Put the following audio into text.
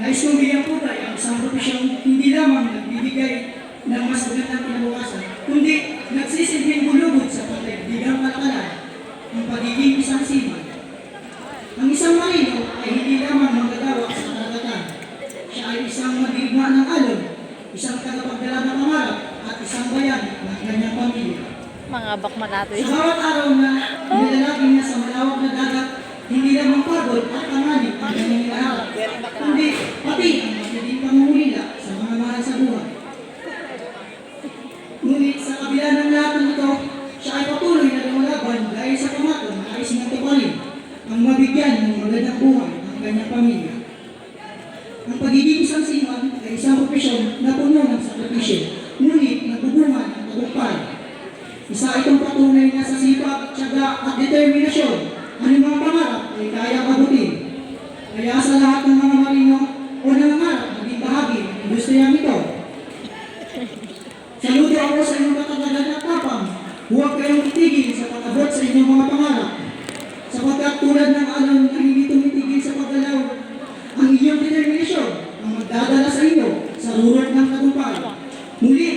Nais kong bigyan po tayo ang isang propesyong hindi lamang nagbibigay ng mas magandang kinabukasan, kundi nagsisilbing bulubot sa pagkaibigang kalakalan ang pagiging isang seaman. Ang isang marino ay hindi lamang manggagawa sa karagatan. Siya ay isang magbigma ng alon, isang tagapagdala ng pangarap, at isang bayan ng kanyang pamilya. Mga bakmalato Sa bawat araw na nilalagay niya sa malawak na dagat, hindi lamang pagod at panganib ang kanyang inaharap, kundi pati ang matinding pangungulila sa mga mahal sa buhay. Ngunit sa kabila ng lahat ng ito, siya ay patuloy na lumalaban dahil sa pangako na nais niyang tuparin ang mabigyan ng magandang buhay ang kanyang pamilya. Ang pagiging isang seaman ay isang propesyon na puno ng sakripisyo, ngunit nagbubunga ng tagumpay. Isa itong patunay na sa sipag, tiyaga at determinasyon, ang mga pangarap ay kaya abutin. Kaya sa lahat ng mga marino o nangangarap maging bahagi ng industriyang ito, saludo ako sa inyong katagalan at tapang. Huwag kayong titigil sa pag-abot sa inyong mga pangarap, sapagkat tulad ng alon na hindi tumitigil sa paggalaw, ang inyong determinasyon ang magdadala sa inyo sa rurot ng tagumpay. Muli,